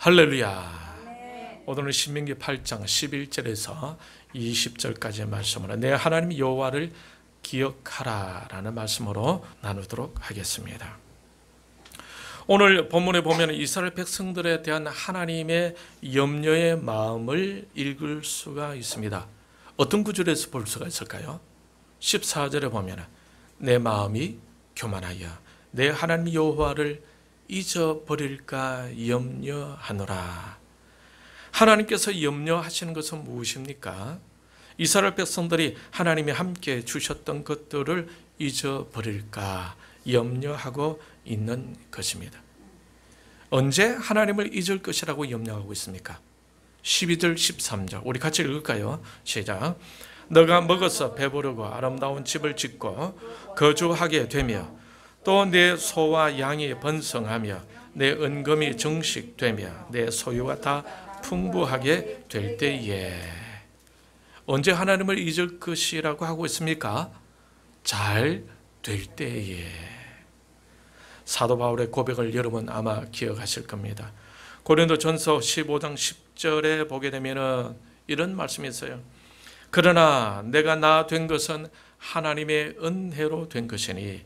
할렐루야. 오늘은 신명기 8장 11절에서 20절까지의 말씀으로 내 하나님 여호와를 기억하라 라는 말씀으로 나누도록 하겠습니다. 오늘 본문에 보면 이스라엘 백성들에 대한 하나님의 염려의 마음을 읽을 수가 있습니다. 어떤 구절에서 볼 수가 있을까요? 14절에 보면 내 마음이 교만하여 내 하나님 여호와를 잊어버릴까 염려하노라. 하나님께서 염려하시는 것은 무엇입니까? 이스라엘 백성들이 하나님이 함께 주셨던 것들을 잊어버릴까 염려하고 있는 것입니다. 언제 하나님을 잊을 것이라고 염려하고 있습니까? 12절 13절 우리 같이 읽을까요? 시작. 너가 먹어서 배부르고 아름다운 집을 짓고 거주하게 되며 또 내 소와 양이 번성하며 내 은금이 정식되며 내 소유가 다 풍부하게 될 때에. 언제 하나님을 잊을 것이라고 하고 있습니까? 잘 될 때에. 사도 바울의 고백을 여러분 아마 기억하실 겁니다. 고린도전서 15장 10절에 보게 되면 이런 말씀이 있어요. 그러나 내가 나 된 것은 하나님의 은혜로 된 것이니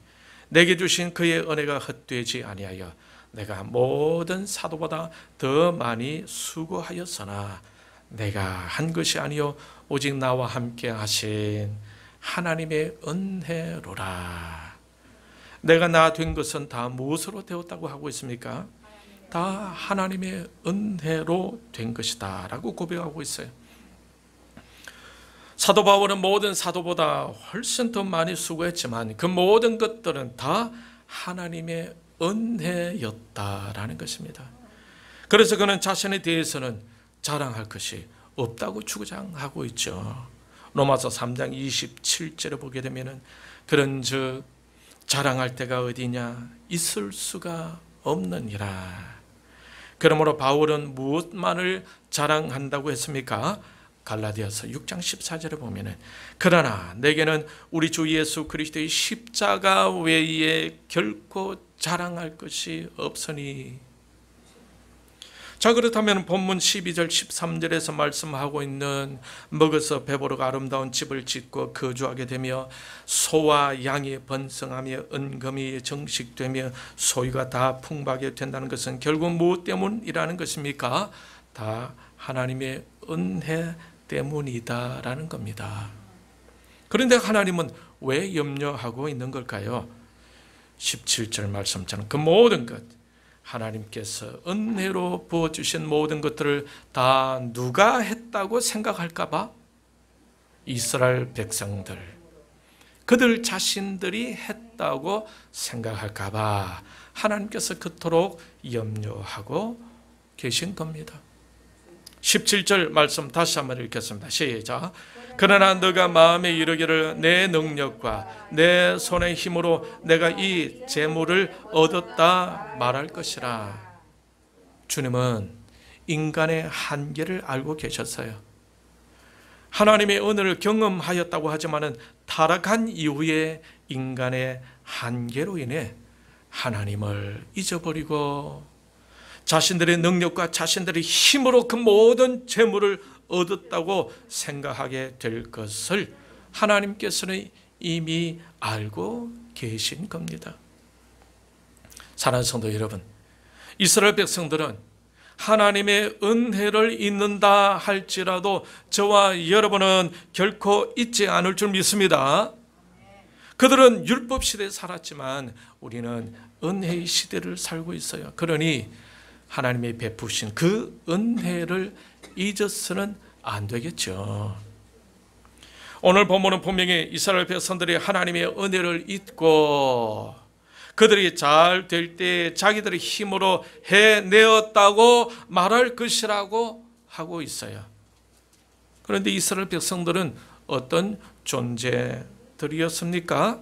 내게 주신 그의 은혜가 헛되지 아니하여 내가 모든 사도보다 더 많이 수고하였으나 내가 한 것이 아니요 오직 나와 함께 하신 하나님의 은혜로라. 내가 나 된 것은 다 무엇으로 되었다고 하고 있습니까? 다 하나님의 은혜로 된 것이다 라고 고백하고 있어요. 사도 바울은 모든 사도보다 훨씬 더 많이 수고했지만 그 모든 것들은 다 하나님의 은혜였다라는 것입니다. 그래서 그는 자신에 대해서는 자랑할 것이 없다고 주장하고 있죠. 로마서 3장 27절에 보게 되면 그런즉 자랑할 데가 어디냐 있을 수가 없느니라. 그러므로 바울은 무엇만을 자랑한다고 했습니까? 갈라디아서 6장 14절에 보면은 그러나 내게는 우리 주 예수 그리스도의 십자가 외에 결코 자랑할 것이 없으니. 자, 그렇다면 본문 12절 13절에서 말씀하고 있는 먹어서 배부르고 아름다운 집을 짓고 거주하게 되며 소와 양이 번성하며 은금이 정식되며 소유가 다 풍부하게 된다는 것은 결국 무엇 때문이라는 것입니까? 다 하나님의 은혜 때문이다라는 겁니다. 그런데 하나님은 왜 염려하고 있는 걸까요? 17절 말씀처럼 그 모든 것 하나님께서 은혜로 부어주신 모든 것들을 다 누가 했다고 생각할까 봐 이스라엘 백성들 그들 자신들이 했다고 생각할까 봐 하나님께서 그토록 염려하고 계신 겁니다. 17절 말씀 다시 한번 읽겠습니다. 시작. 그러나 너가 마음에 이르기를 내 능력과 내 손의 힘으로 내가 이 재물을 얻었다 말할 것이라. 주님은 인간의 한계를 알고 계셨어요. 하나님의 은혜를 경험하였다고 하지만 타락한 이후에 인간의 한계로 인해 하나님을 잊어버리고 자신들의 능력과 자신들의 힘으로 그 모든 재물을 얻었다고 생각하게 될 것을 하나님께서는 이미 알고 계신 겁니다. 사랑하는 성도 여러분, 이스라엘 백성들은 하나님의 은혜를 잊는다 할지라도 저와 여러분은 결코 잊지 않을 줄 믿습니다. 그들은 율법 시대에 살았지만 우리는 은혜의 시대를 살고 있어요. 그러니 하나님이 베푸신 그 은혜를 잊어서는 안 되겠죠. 오늘 본문은 분명히 이스라엘 백성들이 하나님의 은혜를 잊고 그들이 잘 될 때 자기들의 힘으로 해내었다고 말할 것이라고 하고 있어요. 그런데 이스라엘 백성들은 어떤 존재들이었습니까?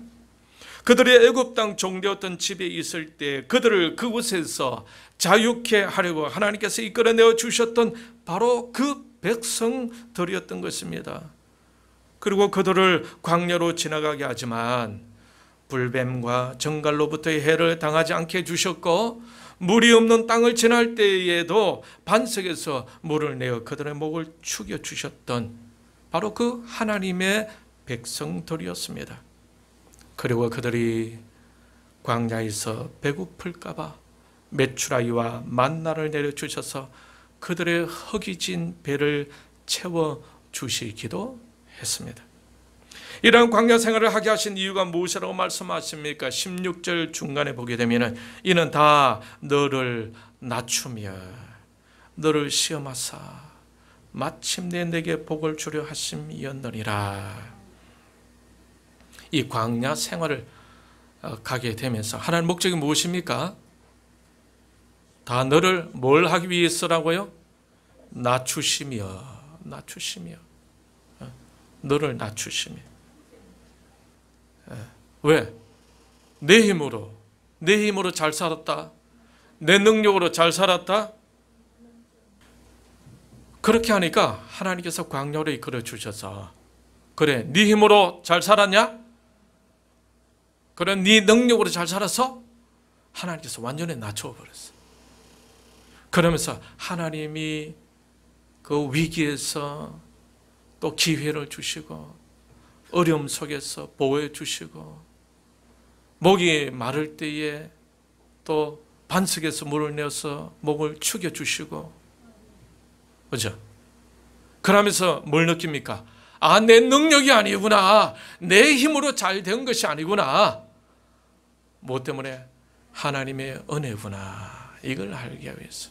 그들이 애굽 땅 종되었던 집에 있을 때 그들을 그곳에서 자유케 하려고 하나님께서 이끌어내어 주셨던 바로 그 백성들이었던 것입니다. 그리고 그들을 광야로 지나가게 하지만 불뱀과 정갈로부터의 해를 당하지 않게 해주셨고 물이 없는 땅을 지날 때에도 반석에서 물을 내어 그들의 목을 축여 주셨던 바로 그 하나님의 백성들이었습니다. 그리고 그들이 광야에서 배고플까 봐 메추라기와 만나를 내려주셔서 그들의 허기진 배를 채워주시기도 했습니다. 이러한 광야 생활을 하게 하신 이유가 무엇이라고 말씀하십니까? 16절 중간에 보게 되면 이는 다 너를 낮추며 너를 시험하사 마침내 내게 복을 주려 하심이었느니라. 이 광야 생활을 가게 되면서 하나님 목적이 무엇입니까? 다 너를 뭘 하기 위해서라고요? 낮추시며 너를 낮추시며. 왜? 내 힘으로 잘 살았다, 내 능력으로 잘 살았다, 그렇게 하니까 하나님께서 광야로 이끌어 주셔서 그래 네 힘으로 잘 살았냐? 그래 네 능력으로 잘 살았어? 하나님께서 완전히 낮춰버렸어. 그러면서 하나님이 그 위기에서 또 기회를 주시고 어려움 속에서 보호해 주시고 목이 마를 때에 또 반석에서 물을 내어서 목을 축여 주시고, 그죠? 그러면서 뭘 느낍니까? 아, 내 능력이 아니구나, 내 힘으로 잘 된 것이 아니구나, 뭐 때문에? 하나님의 은혜구나, 이걸 알기 위해서.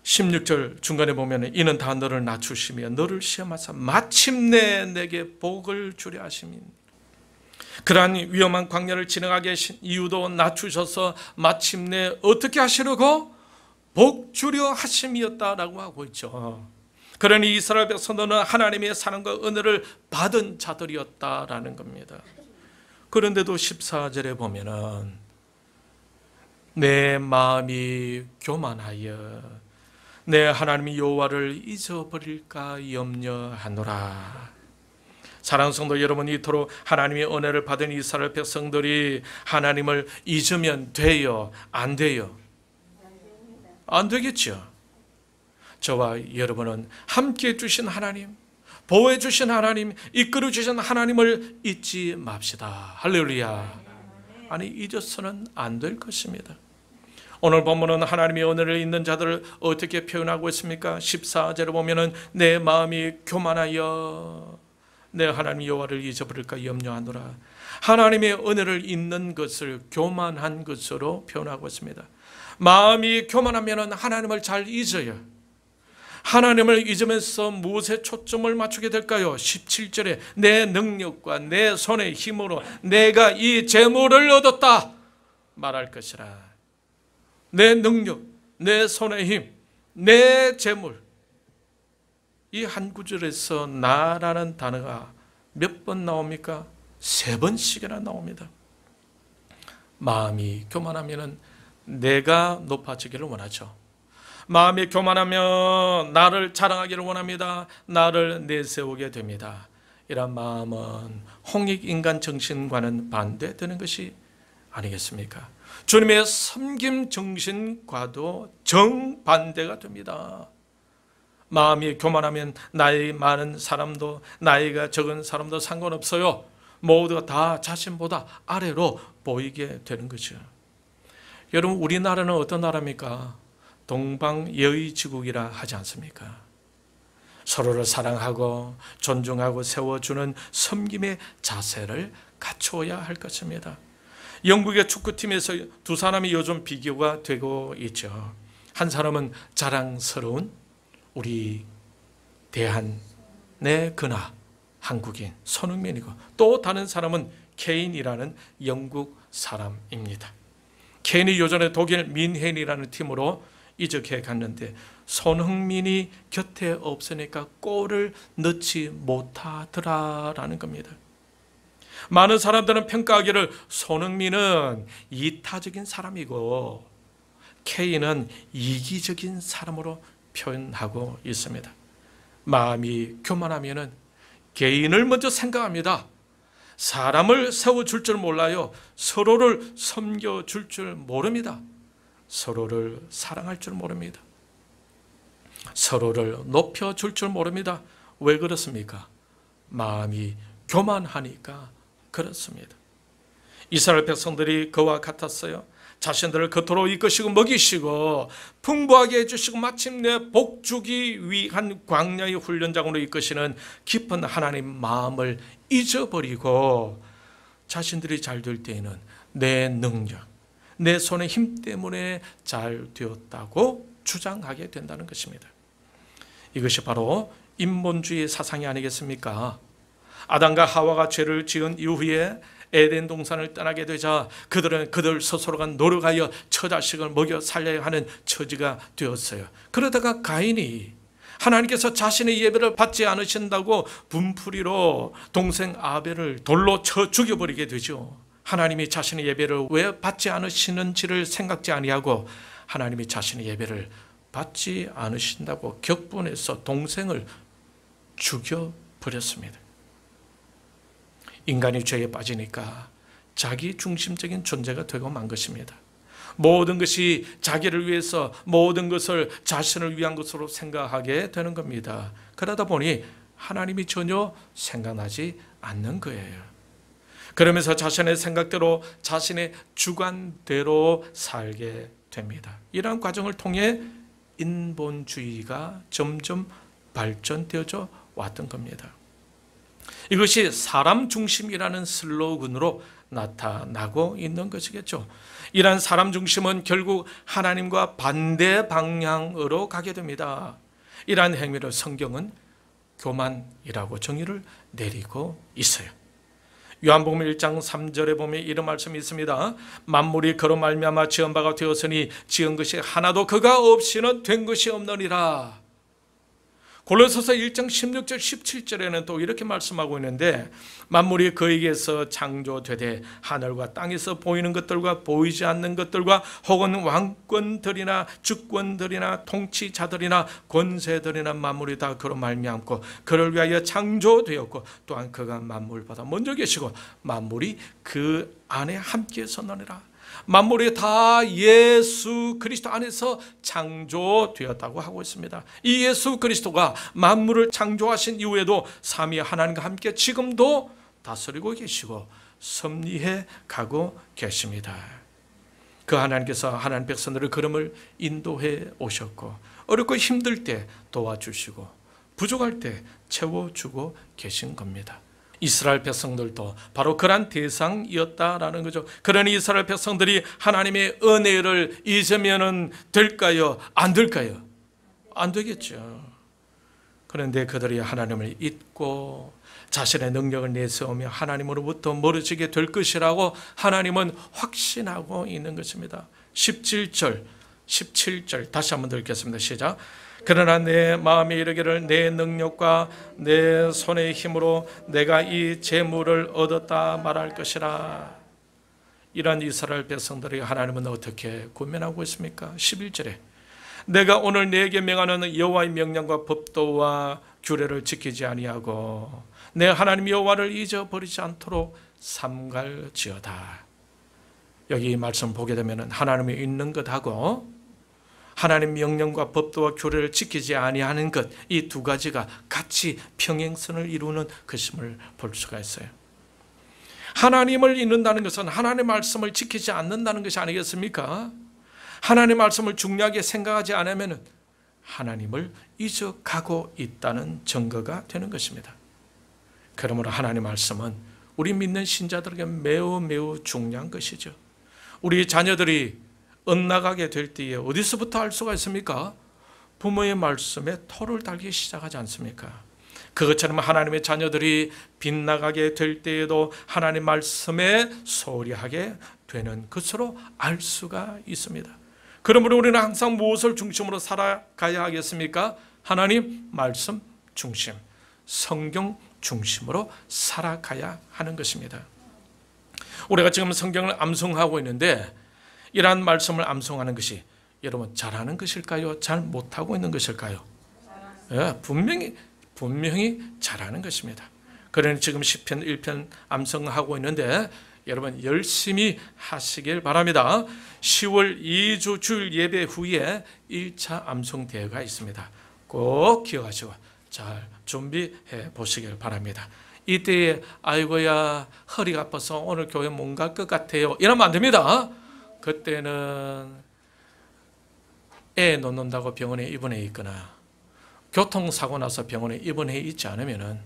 16절 중간에 보면 이는 다 너를 낮추시며 너를 시험하사 마침내 내게 복을 주려 하심이니. 그러한 위험한 광야를 지나가게 하신 이유도 낮추셔서 마침내 어떻게 하시려고? 복 주려 하심이었다라고 하고 있죠. 그러니 이스라엘 백성들은 하나님의 사랑과 은혜를 받은 자들이었다라는 겁니다. 그런데도 14절에 보면은 내 마음이 교만하여 내 하나님 여호와를 잊어버릴까 염려하노라. 사랑하는 성도 여러분, 이토록 하나님의 은혜를 받은 이스라엘 백성들이 하나님을 잊으면 돼요? 안 돼요? 안 되겠죠. 저와 여러분은 함께해 주신 하나님, 보호해 주신 하나님, 이끌어 주신 하나님을 잊지 맙시다. 할렐루야. 아니, 잊어서는 안 될 것입니다. 오늘 본문은 하나님의 은혜를 잊는 자들을 어떻게 표현하고 있습니까? 14절에 보면은 내 마음이 교만하여 내 하나님 여호와를 잊어버릴까 염려하노라. 하나님의 은혜를 잊는 것을 교만한 것으로 표현하고 있습니다. 마음이 교만하면 하나님을 잘 잊어요. 하나님을 잊으면서 무엇에 초점을 맞추게 될까요? 17절에 내 능력과 내 손의 힘으로 내가 이 재물을 얻었다 말할 것이라. 내 능력, 내 손의 힘, 내 재물. 이 한 구절에서 나라는 단어가 몇 번 나옵니까? 3번씩이나 나옵니다. 마음이 교만하면 내가 높아지기를 원하죠. 마음이 교만하면 나를 자랑하기를 원합니다. 나를 내세우게 됩니다. 이런 마음은 홍익인간 정신과는 반대되는 것이 아니겠습니까? 주님의 섬김 정신과도 정반대가 됩니다. 마음이 교만하면 나이 많은 사람도 나이가 적은 사람도 상관없어요. 모두가 다 자신보다 아래로 보이게 되는 거죠. 여러분, 우리나라는 어떤 나라입니까? 동방여의지국이라 하지 않습니까? 서로를 사랑하고 존중하고 세워주는 섬김의 자세를 갖추어야 할 것입니다. 영국의 축구팀에서 두 사람이 요즘 비교가 되고 있죠. 한 사람은 자랑스러운 우리 대한의 근화 한국인 손흥민이고, 또 다른 사람은 케인이라는 영국 사람입니다. 케인이 요전에 독일 민헨이라는 팀으로 이적해 갔는데 손흥민이 곁에 없으니까 골을 넣지 못하더라라는 겁니다. 많은 사람들은 평가하기를 손흥민은 이타적인 사람이고 케인은 이기적인 사람으로 표현하고 있습니다. 마음이 교만하면은 개인을 먼저 생각합니다. 사람을 세워줄 줄 몰라요. 서로를 섬겨줄 줄 모릅니다. 서로를 사랑할 줄 모릅니다. 서로를 높여줄 줄 모릅니다. 왜 그렇습니까? 마음이 교만하니까 그렇습니다. 이스라엘 백성들이 그와 같았어요. 자신들을 겉으로 이끄시고 먹이시고 풍부하게 해주시고 마침내 복주기 위한 광야의 훈련장으로 이끄시는 깊은 하나님 마음을 잊어버리고 자신들이 잘 될 때에는 내 능력, 내 손의 힘 때문에 잘 되었다고 주장하게 된다는 것입니다. 이것이 바로 인본주의 사상이 아니겠습니까? 아담과 하와가 죄를 지은 이후에 에덴 동산을 떠나게 되자 그들은 그들 스스로가 노력하여 처자식을 먹여 살려야 하는 처지가 되었어요. 그러다가 가인이 하나님께서 자신의 예배를 받지 않으신다고 분풀이로 동생 아벨을 돌로 쳐 죽여버리게 되죠. 하나님이 자신의 예배를 왜 받지 않으시는지를 생각지 아니하고 하나님이 자신의 예배를 받지 않으신다고 격분해서 동생을 죽여버렸습니다. 인간이 죄에 빠지니까 자기 중심적인 존재가 되고 만 것입니다. 모든 것이 자기를 위해서 모든 것을 자신을 위한 것으로 생각하게 되는 겁니다. 그러다 보니 하나님이 전혀 생각나지 않는 거예요. 그러면서 자신의 생각대로 자신의 주관대로 살게 됩니다. 이러한 과정을 통해 인본주의가 점점 발전되어져 왔던 겁니다. 이것이 사람 중심이라는 슬로건으로 나타나고 있는 것이겠죠. 이러한 사람 중심은 결국 하나님과 반대 방향으로 가게 됩니다. 이러한 행위를 성경은 교만이라고 정의를 내리고 있어요. 요한복음 1장 3절에 보면 이런 말씀이 있습니다. 만물이 그로 말미암아 지은 바가 되었으니 지은 것이 하나도 그가 없이는 된 것이 없느니라. 골로새서 1장 16절 17절에는 또 이렇게 말씀하고 있는데 만물이 그에게서 창조되되 하늘과 땅에서 보이는 것들과 보이지 않는 것들과 혹은 왕권들이나 주권들이나 통치자들이나 권세들이나 만물이 다 그로 말미암고 그를 위하여 창조되었고 또한 그가 만물보다 먼저 계시고 만물이 그 안에 함께 섰느니라. 만물이 다 예수 그리스도 안에서 창조되었다고 하고 있습니다. 이 예수 그리스도가 만물을 창조하신 이후에도 삼위 하나님과 함께 지금도 다스리고 계시고 섭리해 가고 계십니다. 그 하나님께서 하나님 백성들의 걸음을 인도해 오셨고 어렵고 힘들 때 도와주시고 부족할 때 채워주고 계신 겁니다. 이스라엘 백성들도 바로 그러한 대상이었다라는 거죠. 그러니 이스라엘 백성들이 하나님의 은혜를 잊으면 될까요? 안 될까요? 안 되겠죠. 그런데 그들이 하나님을 잊고 자신의 능력을 내세우며 하나님으로부터 멀어지게 될 것이라고 하나님은 확신하고 있는 것입니다. 17절 다시 한번 읽겠습니다. 시작. 그러나 내 마음에 이르기를 내 능력과 내 손의 힘으로 내가 이 재물을 얻었다 말할 것이라. 이러한 이스라엘 백성들이 하나님은 어떻게 권면하고 있습니까? 11절에 내가 오늘 내게 명하는 여호와의 명령과 법도와 규례를 지키지 아니하고 내 하나님 여호와를 잊어버리지 않도록 삼갈지어다. 여기 이 말씀 보게 되면 하나님이 있는 것하고 하나님 명령과 법도와 규례를 지키지 아니하는 것, 이 두 가지가 같이 평행선을 이루는 것임을 볼 수가 있어요. 하나님을 잊는다는 것은 하나님의 말씀을 지키지 않는다는 것이 아니겠습니까? 하나님의 말씀을 중요하게 생각하지 않으면 하나님을 잊어가고 있다는 증거가 되는 것입니다. 그러므로 하나님의 말씀은 우리 믿는 신자들에게 매우 중요한 것이죠. 우리 자녀들이 엇나가게 될 때에 어디서부터 알 수가 있습니까? 부모의 말씀에 토를 달기 시작하지 않습니까? 그것처럼 하나님의 자녀들이 빗나가게 될 때에도 하나님 말씀에 소홀히하게 되는 것으로 알 수가 있습니다. 그러므로 우리는 항상 무엇을 중심으로 살아가야 하겠습니까? 하나님 말씀 중심, 성경 중심으로 살아가야 하는 것입니다. 우리가 지금 성경을 암송하고 있는데 이러한 말씀을 암송하는 것이 여러분 잘하는 것일까요? 잘 못하고 있는 것일까요? 예, 분명히 잘하는 것입니다. 그러니 지금 시편 1편 암송하고 있는데 여러분 열심히 하시길 바랍니다. 10월 2주 주일 예배 후에 1차 암송 대회가 있습니다. 꼭 기억하시고 잘 준비해 보시길 바랍니다. 이때에 아이고야 허리가 아파서 오늘 교회 못 갈 것 같아요 이러면 안 됩니다. 그때는 애 놓는다고 병원에 입원해 있거나 교통사고 나서 병원에 입원해 있지 않으면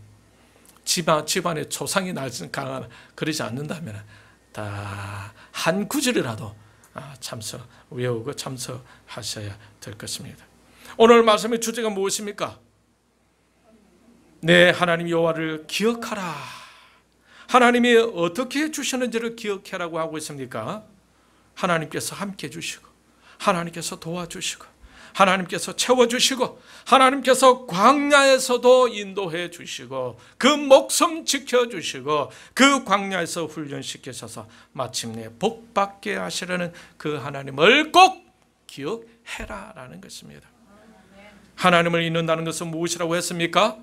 집안에 초상이 나거나 그러지 않는다면 다 한 구절이라도 참석 외우고 참석하셔야 될 것입니다. 오늘 말씀의 주제가 무엇입니까? 네, 하나님 여호와를 기억하라. 하나님이 어떻게 주셨는지를 기억하라고 하고 있습니까? 하나님께서 함께 해주시고 하나님께서 도와주시고 하나님께서 채워주시고 하나님께서 광야에서도 인도해 주시고 그 목숨 지켜주시고 그 광야에서 훈련시키셔서 마침내 복받게 하시려는 그 하나님을 꼭 기억해라라는 것입니다. 하나님을 잊는다는 것은 무엇이라고 했습니까?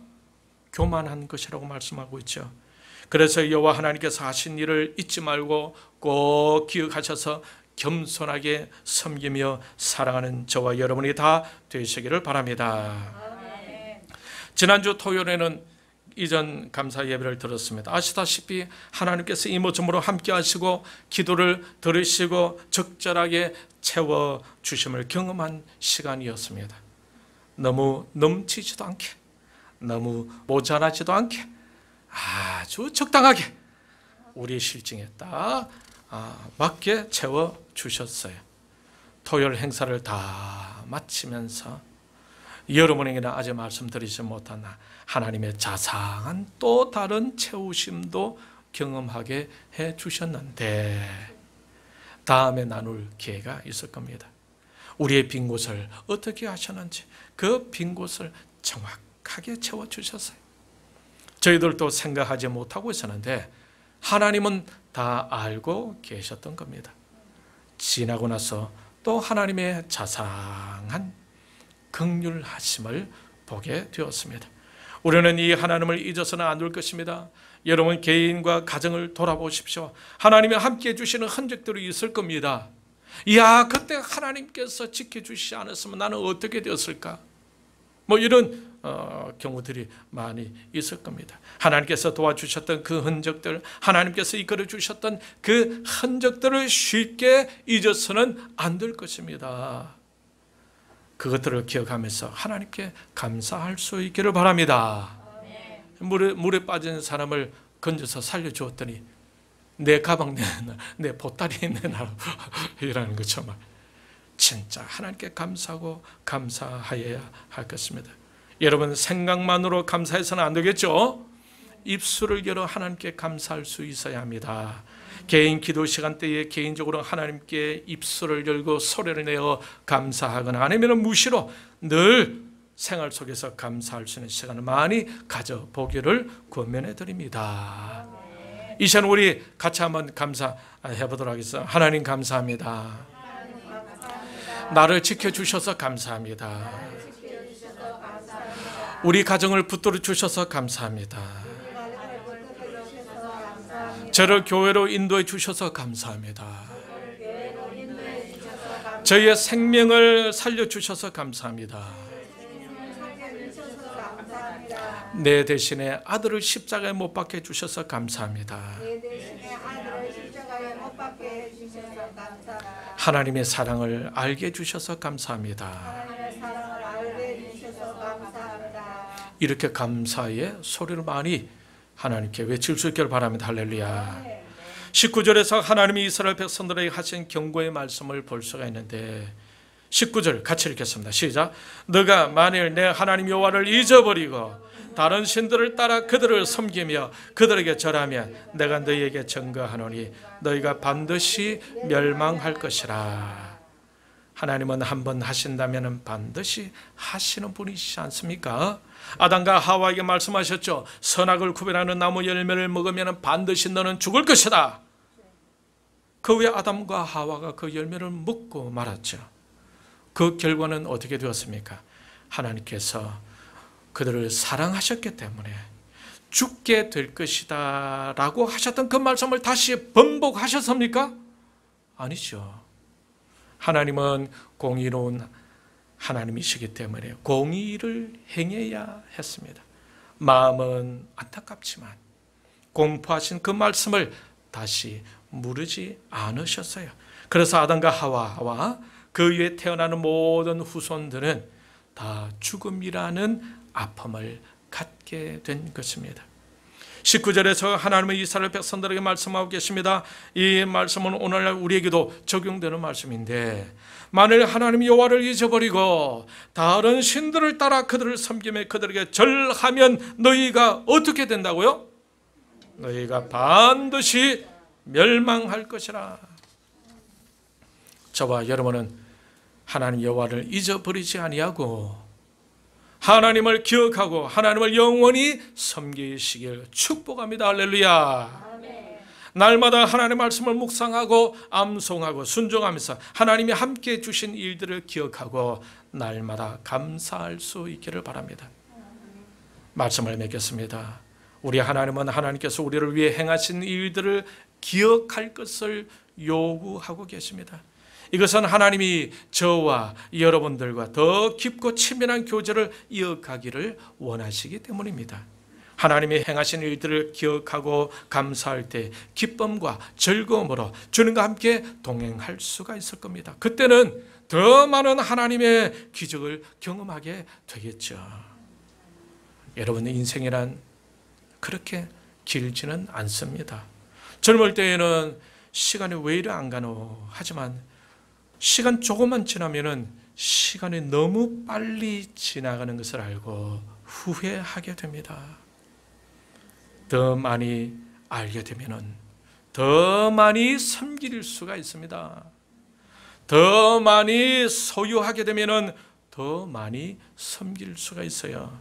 교만한 것이라고 말씀하고 있죠. 그래서 여호와 하나님께서 하신 일을 잊지 말고 꼭 기억하셔서 겸손하게 섬기며 사랑하는 저와 여러분이 다 되시기를 바랍니다. 지난주 토요일에는 이전 감사 예배를 들었습니다. 아시다시피 하나님께서 이모저모로 함께 하시고 기도를 들으시고 적절하게 채워주심을 경험한 시간이었습니다. 너무 넘치지도 않게 너무 모자라지도 않게 아주 적당하게 우리의 실증에 딱 맞게 채워주셨어요. 토요일 행사를 다 마치면서 여러분에게는 아직 말씀드리지 못한 하나님의 자상한 또 다른 채우심도 경험하게 해주셨는데 다음에 나눌 기회가 있을 겁니다. 우리의 빈 곳을 어떻게 하셨는지 그 빈 곳을 정확하게 채워주셨어요. 저희들도 생각하지 못하고 있었는데 하나님은 다 알고 계셨던 겁니다. 지나고 나서 또 하나님의 자상한 긍휼하심을 보게 되었습니다. 우리는 이 하나님을 잊어서는 안 될 것입니다. 여러분 개인과 가정을 돌아보십시오. 하나님이 함께해 주시는 흔적들이 있을 겁니다. 이야 그때 하나님께서 지켜주시지 않았으면 나는 어떻게 되었을까? 이런 경우들이 많이 있을 겁니다. 하나님께서 도와주셨던 그 흔적들, 하나님께서 이끌어 주셨던 그 흔적들을 쉽게 잊어서는 안 될 것입니다. 그것들을 기억하면서 하나님께 감사할 수 있기를 바랍니다. 물에 빠진 사람을 건져서 살려주었더니 내 가방 내놔, 내 보따리 내놔 이라는 것처럼 진짜 하나님께 감사하고 감사하여야 할 것입니다. 여러분 생각만으로 감사해서는 안 되겠죠? 입술을 열어 하나님께 감사할 수 있어야 합니다. 개인 기도 시간 때에 개인적으로 하나님께 입술을 열고 소리를 내어 감사하거나 아니면 무시로 늘 생활 속에서 감사할 수 있는 시간을 많이 가져보기를 권면해 드립니다. 이 시간 우리 같이 한번 감사해 보도록 하겠습니다. 하나님 감사합니다. 나를 지켜주셔서 감사합니다. 우리 가정을 붙들어 주셔서 감사합니다. 저를 교회로 인도해 주셔서 감사합니다. 저희의 생명을 살려주셔서 감사합니다. 내 대신에 아들을 십자가에 못 박게 해주셔서 감사합니다. 하나님의 사랑을 알게 해주셔서 감사합니다. 이렇게 감사의 소리를 많이 하나님께 외칠 수 있기를 바랍니다. 할렐루야. 19절에서 하나님이 이스라엘 백성들에게 하신 경고의 말씀을 볼 수가 있는데 19절 같이 읽겠습니다. 시작. 너가 만일 내 하나님 여호와를 잊어버리고 다른 신들을 따라 그들을 섬기며 그들에게 절하면 내가 너희에게 증거하노니 너희가 반드시 멸망할 것이라. 하나님은 한번 하신다면 반드시 하시는 분이시지 않습니까? 아담과 하와에게 말씀하셨죠. 선악을 구별하는 나무 열매를 먹으면 반드시 너는 죽을 것이다. 그 후에 아담과 하와가 그 열매를 먹고 말았죠. 그 결과는 어떻게 되었습니까? 하나님께서 그들을 사랑하셨기 때문에 죽게 될 것이다 라고 하셨던 그 말씀을 다시 번복하셨습니까? 아니죠. 하나님은 공의로운 하나님이시기 때문에 공의를 행해야 했습니다. 마음은 안타깝지만 공포하신 그 말씀을 다시 무르지 않으셨어요. 그래서 아담과 하와와 그 위에 태어나는 모든 후손들은 다 죽음이라는 아픔을 갖게 된 것입니다. 19절에서 하나님은 이스라엘 백성들에게 말씀하고 계십니다. 이 말씀은 오늘날 우리에게도 적용되는 말씀인데, 만일 하나님 여호와를 잊어버리고 다른 신들을 따라 그들을 섬기며 그들에게 절하면 너희가 어떻게 된다고요? 너희가 반드시 멸망할 것이라. 저와 여러분은 하나님 여호와를 잊어버리지 아니하고 하나님을 기억하고 하나님을 영원히 섬기시길 축복합니다. 할렐루야. 날마다 하나님의 말씀을 묵상하고 암송하고 순종하면서 하나님이 함께해 주신 일들을 기억하고 날마다 감사할 수 있기를 바랍니다. 말씀을 맺겠습니다. 우리 하나님은 하나님께서 우리를 위해 행하신 일들을 기억할 것을 요구하고 계십니다. 이것은 하나님이 저와 여러분들과 더 깊고 친밀한 교제를 이어가기를 원하시기 때문입니다. 하나님이 행하신 일들을 기억하고 감사할 때 기쁨과 즐거움으로 주님과 함께 동행할 수가 있을 겁니다. 그때는 더 많은 하나님의 기적을 경험하게 되겠죠. 여러분의 인생이란 그렇게 길지는 않습니다. 젊을 때에는 시간이 왜 이리 안 가노 하지만 시간 조금만 지나면은 시간이 너무 빨리 지나가는 것을 알고 후회하게 됩니다. 더 많이 알게 되면은 더 많이 섬길 수가 있습니다. 더 많이 소유하게 되면은 더 많이 섬길 수가 있어요.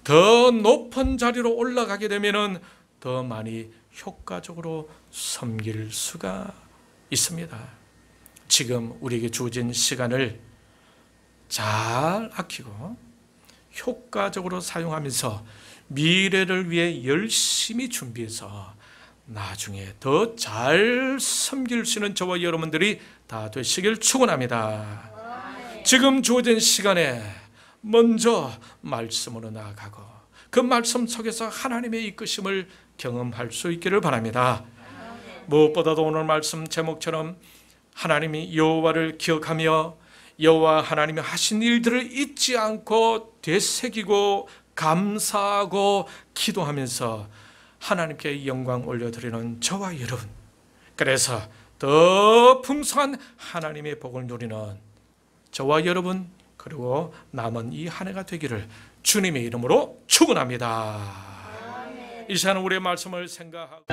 더 높은 자리로 올라가게 되면은 더 많이 효과적으로 섬길 수가 있습니다. 지금 우리에게 주어진 시간을 잘 아끼고 효과적으로 사용하면서 미래를 위해 열심히 준비해서 나중에 더 잘 섬길 수 있는 저와 여러분들이 다 되시길 축원합니다. 지금 주어진 시간에 먼저 말씀으로 나아가고 그 말씀 속에서 하나님의 이끄심을 경험할 수 있기를 바랍니다. 무엇보다도 오늘 말씀 제목처럼 하나님이 여호와를 기억하며 여호와 하나님이 하신 일들을 잊지 않고 되새기고 감사하고 기도하면서 하나님께 영광 올려드리는 저와 여러분, 그래서 더 풍성한 하나님의 복을 누리는 저와 여러분, 그리고 남은 이 한 해가 되기를 주님의 이름으로 축원합니다. 이 시간 우리의 말씀을 생각하고